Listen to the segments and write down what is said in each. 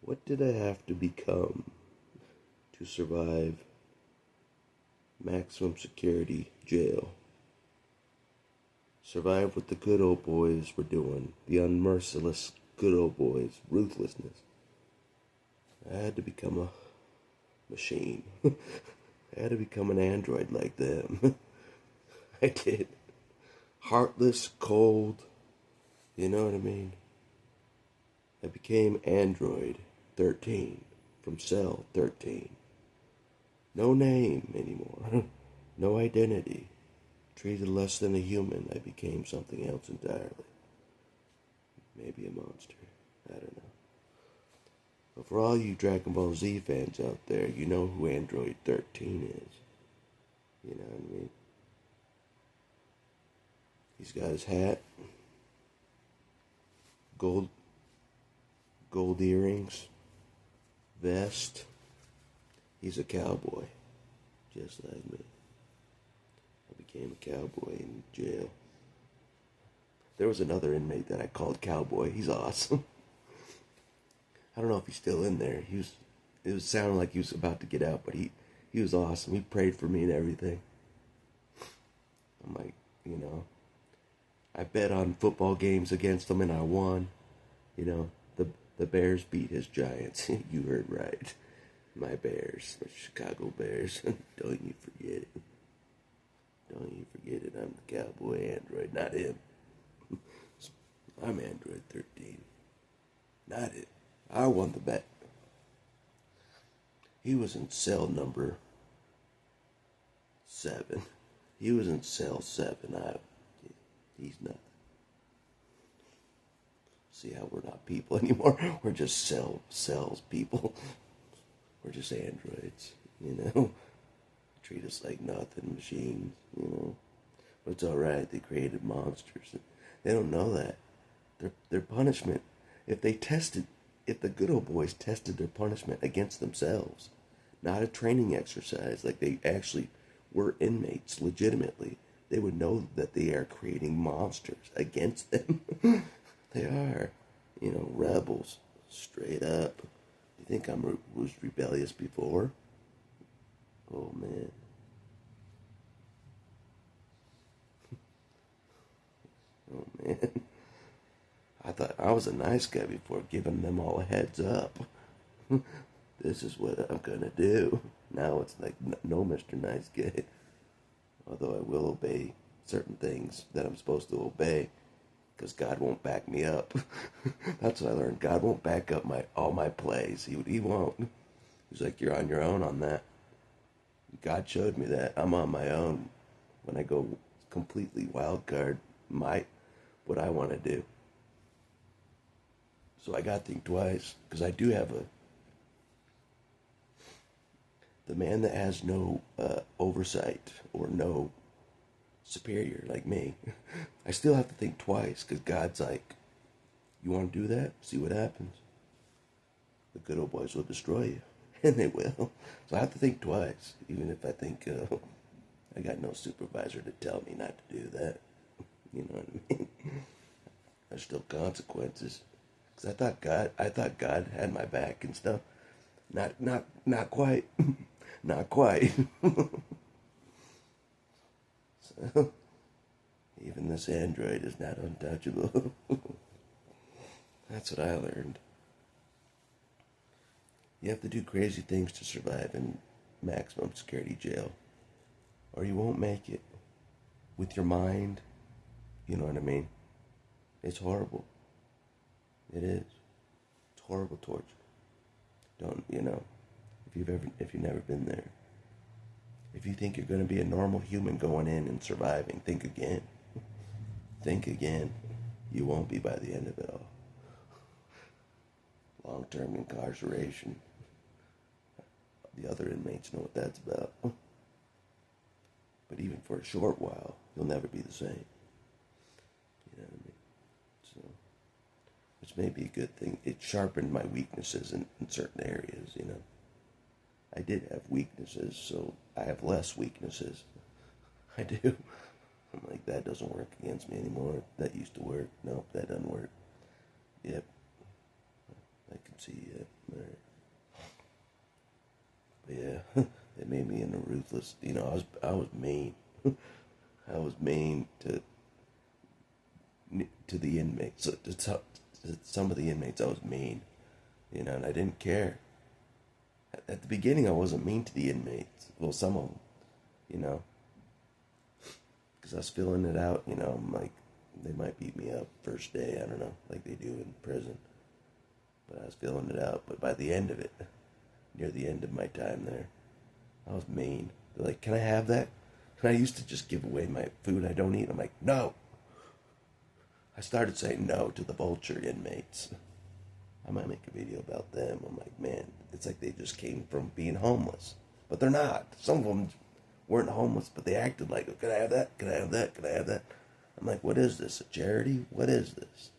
What did I have to become to survive maximum security jail? Survive what the good old boys were doing, the unmerciless good old boys, ruthlessness. I had to become a machine. I had to become an android like them. I did. Heartless, cold, you know what I mean? I became Android 13 from Cell 13. No name anymore. No identity. Treated less than a human, I became something else entirely. Maybe a monster. I don't know. But for all you Dragon Ball Z fans out there, you know who Android 13 is. You know what I mean? He's got his hat, gold earrings, vest. He's a cowboy, just like me. I became a cowboy in jail. There was another inmate that I called Cowboy. He's awesome. I don't know if he's still in there. It was sounding like he was about to get out, but he was awesome. He prayed for me and everything. I'm like, you know, I bet on football games against him and I won. You know, the Bears beat his Giants. You heard right. My Bears, my Chicago Bears. Don't you forget it. Don't you forget it. I'm the cowboy android, not him. I'm Android 13. Not it. I won the bet. He was in cell number 7. He was in cell 7. He's not. See how we're not people anymore? We're just cells people. We're just androids, you know? Treat us like nothing, machines, you know? But it's alright, they created monsters. They don't know that. Their punishment, if the good old boys tested their punishment against themselves, not a training exercise, like they actually were inmates legitimately, they would know that they are creating monsters against them. They are, you know, rebels, straight up. You think I was rebellious before? Oh man. Oh man. I thought I was a nice guy before giving them all a heads up. This is what I'm gonna do. Now it's like, no, Mr. Nice Guy. Although I will obey certain things that I'm supposed to obey, because God won't back me up. That's what I learned. God won't back up all my plays. He won't. He's like, you're on your own on that. God showed me that. I'm on my own when I go completely wild card what I want to do. So I got to think twice, because I do have the man that has no oversight or no superior like me. I still have to think twice, because God's like, you want to do that? See what happens. The good old boys will destroy you. And they will. So I have to think twice, even if I think I got no supervisor to tell me not to do that. You know what I mean? There's still consequences. Because I thought God had my back and stuff. Not quite. Not quite. So, even this android is not untouchable. That's what I learned. You have to do crazy things to survive in maximum security jail, or you won't make it. With your mind, you know what I mean? It's horrible. It is. It's horrible torture. Don't, you know, if you've never been there. If you think you're going to be a normal human going in and surviving, think again. Think again. You won't be by the end of it all. Long-term incarceration. The other inmates know what that's about. But even for a short while, you'll never be the same. You know what I mean? So, which may be a good thing. It sharpened my weaknesses in certain areas, you know. I did have weaknesses, so I have less weaknesses. I do. I'm like, that doesn't work against me anymore. That used to work. Nope, that doesn't work. Yep. I can See ya. Alright. But yeah, it made me into ruthless. I was mean. I was mean to the inmates. To some of the inmates, I was mean. And I didn't care. At the beginning, I wasn't mean to the inmates. Well, some of them, you know, because I was filling it out. I'm like, they might beat me up first day. I don't know, like they do in prison. But I was filling it out. But by the end of it, near the end of my time there, I was mean. They're like, "Can I have that?" And I used to just give away my food I don't eat. I'm like, "No." I started saying no to the vulture inmates. I might make a video about them. I'm like, man, it's like they just came from being homeless. But they're not. Some of them weren't homeless, but they acted like, "Oh, can I have that? Can I have that? Can I have that?" I'm like, what is this? A charity? What is this?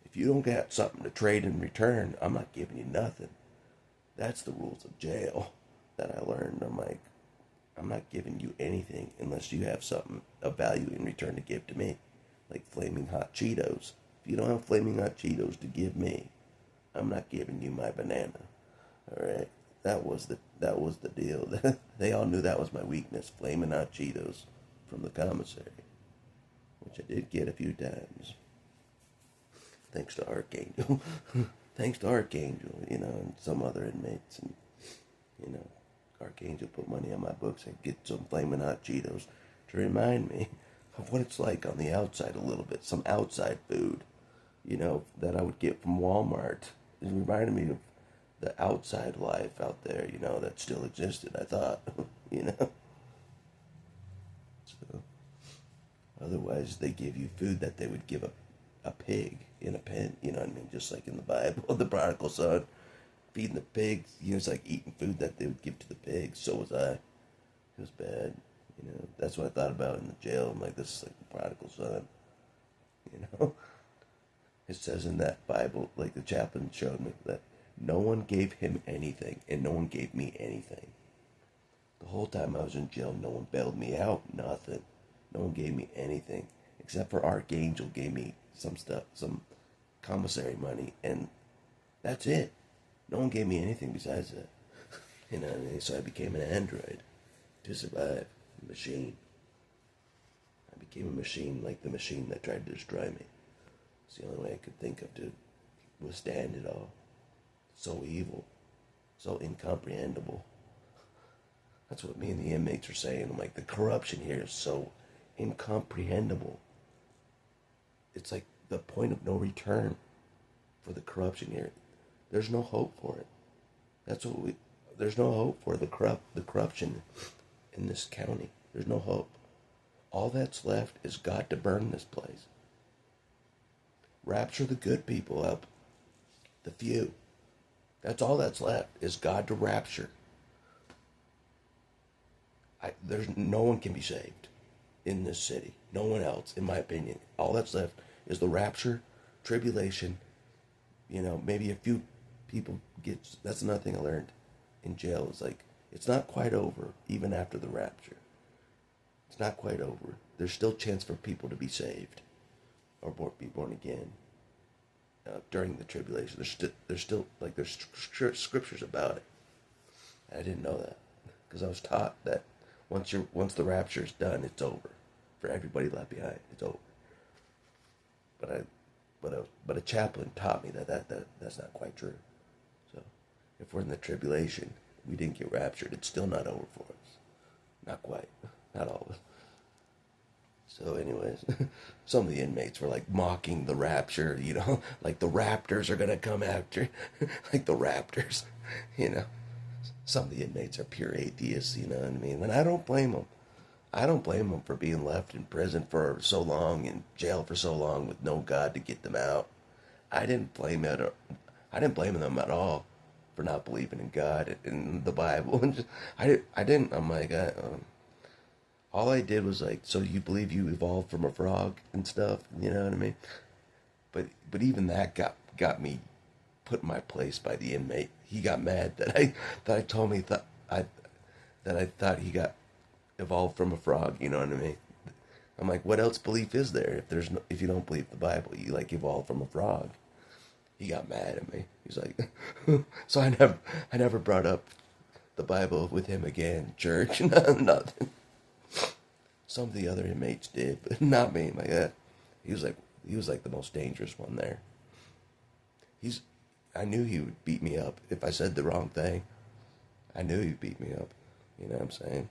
If you don't got something to trade in return, I'm not giving you nothing. That's the rules of jail that I learned. I'm like, I'm not giving you anything unless you have something of value in return to give to me. Like flaming hot Cheetos. If you don't have flaming hot Cheetos to give me, I'm not giving you my banana. Alright? That was the deal. They all knew that was my weakness, flaming hot Cheetos from the commissary. Which I did get a few times. Thanks to Archangel. Thanks to Archangel, and some other inmates. And, Archangel put money on my books and get some flaming hot Cheetos to remind me of what it's like on the outside a little bit. Some outside food, that I would get from Walmart. It reminded me of the outside life out there, that still existed, I thought, So, otherwise, they give you food that they would give a pig in a pen, you know what I mean? Just like in the Bible, the prodigal son, feeding the pigs. It's like eating food that they would give to the pigs. So was I. It was bad. That's what I thought about in the jail. I'm like, this is like the prodigal son. It says in that Bible, like the chaplain showed me, that no one gave him anything, and no one gave me anything. The whole time I was in jail, no one bailed me out, nothing. No one gave me anything, except for Archangel gave me some stuff, some commissary money, and that's it. No one gave me anything besides that. So I became an android to survive, a machine. I became a machine like the machine that tried to destroy me. It's the only way I could think of to withstand it all. So evil, so incomprehensible. That's what me and the inmates are saying. I'm like, the corruption here is so incomprehensible. It's like the point of no return for the corruption here. There's no hope for it. There's no hope for the corruption in this county. There's no hope. All that's left is God to burn this place. Rapture the good people up. The few. That's all that's left, is God to rapture. No one can be saved in this city. No one else, in my opinion. All that's left is the rapture, tribulation. Maybe a few people get. That's another thing I learned in jail. Is like, it's not quite over, even after the rapture. It's not quite over. There's still chance for people to be saved or be born again during the tribulation. There's still like there's scriptures about it. I didn't know that because I was taught that once the rapture is done, it's over for everybody left behind. It's over. But a chaplain taught me that that's not quite true. So if we're in the tribulation, we didn't get raptured. It's still not over for us. Not quite. Not all of us. So anyways, some of the inmates were like mocking the rapture, like the raptors are going to come after, like the raptors, Some of the inmates are pure atheists, you know what I mean? And I don't blame them. I don't blame them for being left in prison for so long, in jail for so long with no God to get them out. I didn't blame them at all for not believing in God and the Bible. And I didn't. I'm like, all I did was like, so you believe you evolved from a frog and stuff, you know what I mean? But even that got me put in my place by the inmate. He got mad that I told me that I thought he got evolved from a frog, you know what I mean? I'm like, what else belief is there if you don't believe the Bible? You like evolved from a frog. he got mad at me. He's like, so I never brought up the Bible with him again, church, nothing. Some of the other inmates did, but not me. Like that, he was like the most dangerous one there. He's, I knew he would beat me up if I said the wrong thing. I knew he'd beat me up. You know what I'm saying?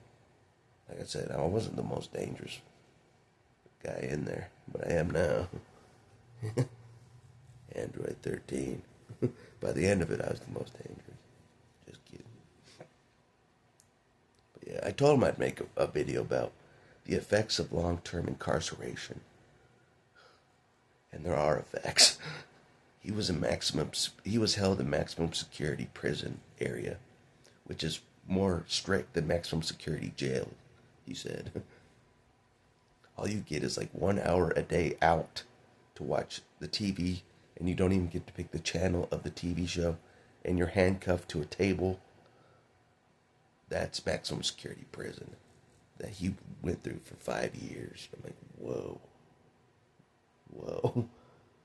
Like I said, I wasn't the most dangerous guy in there, but I am now. Android 13. By the end of it, I was the most dangerous. Just kidding. But yeah, I told him I'd make a video about the effects of long-term incarceration. And there are effects. He was held in maximum security prison area, which is more strict than maximum security jail, he said. All you get is like 1 hour a day out to watch the TV, and you don't even get to pick the channel of the TV show, and you're handcuffed to a table. That's maximum security prison that he went through for 5 years. I'm like, whoa,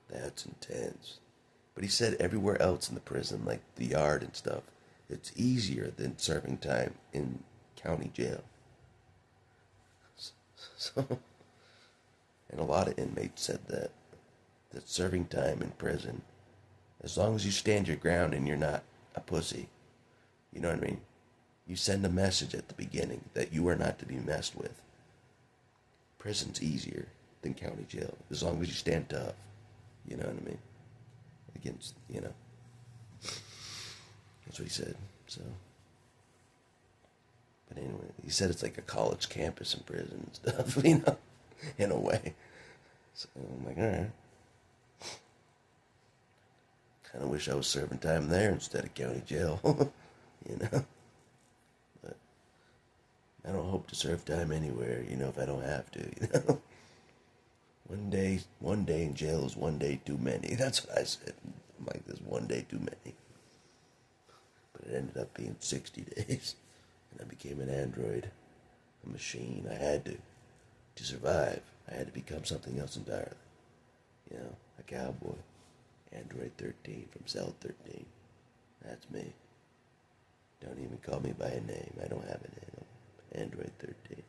that's intense. But he said everywhere else in the prison, like the yard and stuff, it's easier than serving time in county jail. So, and a lot of inmates said that serving time in prison, as long as you stand your ground and you're not a pussy, you know what I mean? You send a message at the beginning that you are not to be messed with. Prison's easier than county jail, as long as you stand tough. You know what I mean? Against, you know. That's what he said, so. But anyway, he said it's like a college campus in prison and stuff, you know, in a way. So I'm like, alright. Kind of wish I was serving time there instead of county jail, you know. But I don't hope to serve time anywhere, you know, if I don't have to, you know. One day in jail is one day too many. That's what I said. I'm like, there's one day too many. But it ended up being 60 days. And I became an android, a machine. I had to survive. I had to become something else entirely. You know, a cowboy. Android 13 from Cell 13. That's me. Don't even call me by a name. I don't have a name. I'm Android 13.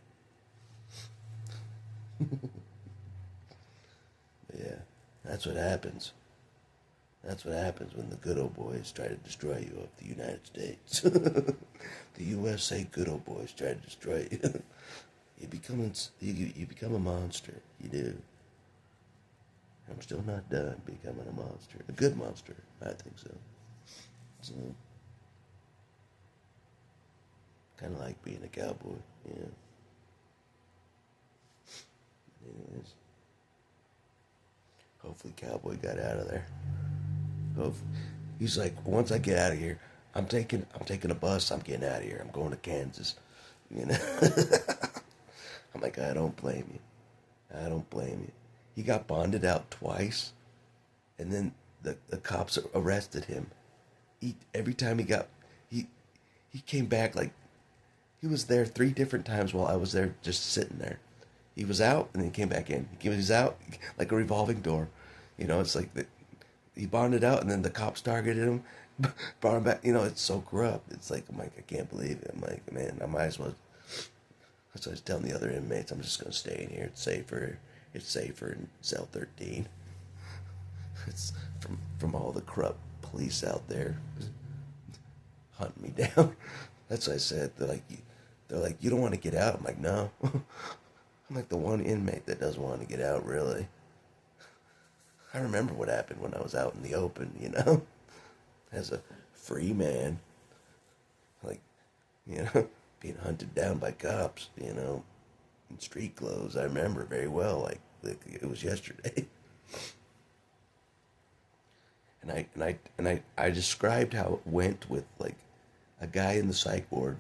But yeah, that's what happens. That's what happens when the good old boys try to destroy you of the United States. The USA good old boys try to destroy you. You become a monster. You do. I'm still not done becoming a monster. A good monster. I think so. So, kind of like being a cowboy. Yeah. Anyways. Hopefully Cowboy got out of there. He's like, once I get out of here, I'm taking a bus, I'm getting out of here. I'm going to Kansas. You know? I'm like, I don't blame you. He got bonded out twice, and then the cops arrested him. Every time he came back, like, he was there 3 different times while I was there just sitting there. He was out, and then he came back in. He was out, like a revolving door. You know, it's like he bonded out, and then the cops targeted him, brought him back. You know, it's so corrupt. It's like, I'm like, I can't believe it. I'm like, man, I might as well. That's what I was telling the other inmates. I'm just going to stay in here. It's safer. It's safer in Cell 13. It's from all the corrupt police out there hunting me down. That's what I said. They're like, you don't want to get out? I'm like, no. I'm like the one inmate that doesn't want to get out, really. I remember what happened when I was out in the open, you know? As a free man. Like, you know, being hunted down by cops, you know, in street clothes. I remember very well, like it was yesterday. And I described how it went with, like, a guy in the psych ward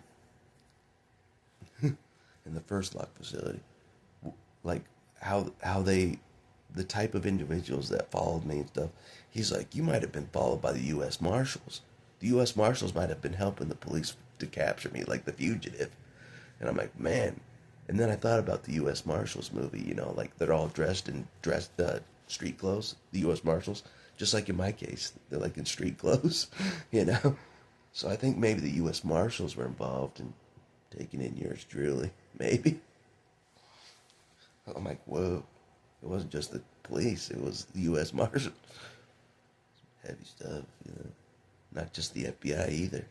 in the first lock facility. Like, how the type of individuals that followed me and stuff. He's like, you might have been followed by the U.S. Marshals. The U.S. Marshals might have been helping the police to capture me, like The Fugitive. And I'm like, man. And then I thought about the U.S. Marshals movie, you know, like they're all dressed in street clothes, the U.S. Marshals, Just like in my case, they're like in street clothes, you know? So I think maybe the U.S. Marshals were involved in taking in yours truly. Maybe. I'm like, whoa. It wasn't just the police, it was the U.S. Marshals. Heavy stuff, you know. Not just the FBI either,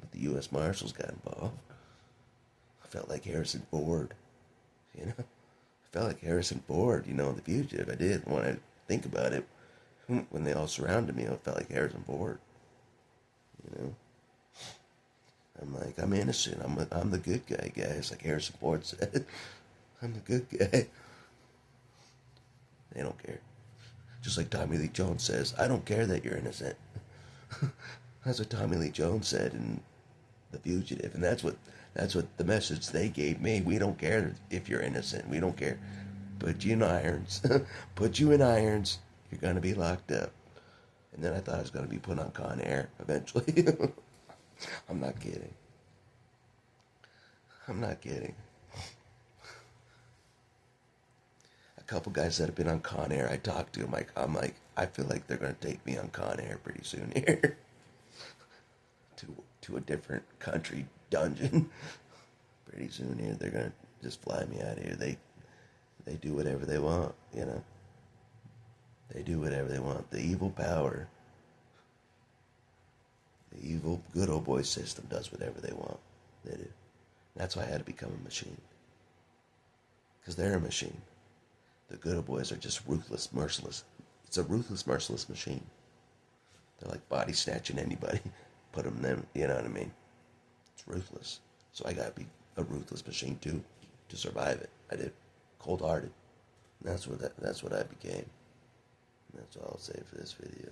but the U.S. Marshals got involved. I felt like Harrison Ford, you know. I felt like Harrison Ford, you know, in The Fugitive. I did when I think about it. When they all surrounded me, I felt like Harrison Ford, you know. I'm like, I'm innocent. I'm the good guy, guys. Like Harrison Ford said, I'm the good guy. They don't care. Just like Tommy Lee Jones says, I don't care that you're innocent. That's what Tommy Lee Jones said in The Fugitive, and that's what the message they gave me. We don't care if you're innocent. We don't care. Put you in irons. Put you in irons. You're gonna be locked up. And then I thought I was gonna be put on Con Air eventually. I'm not kidding. I'm not kidding. A couple guys that have been on Con Air, I talked to, I'm like, I feel like they're gonna take me on Con Air pretty soon here. to a different country dungeon. Pretty soon here, they're gonna just fly me out of here. They do whatever they want, you know. They do whatever they want. The evil power, the evil good old boy system does whatever they want. They do. That's why I had to become a machine. Because they're a machine. The good old boys are just ruthless, merciless. It's a ruthless, merciless machine. They're like body snatching anybody. Put them, you know what I mean? It's ruthless. So I gotta be a ruthless machine too, to survive it. I did. Cold-hearted. And that's what I became. And that's all I'll say for this video.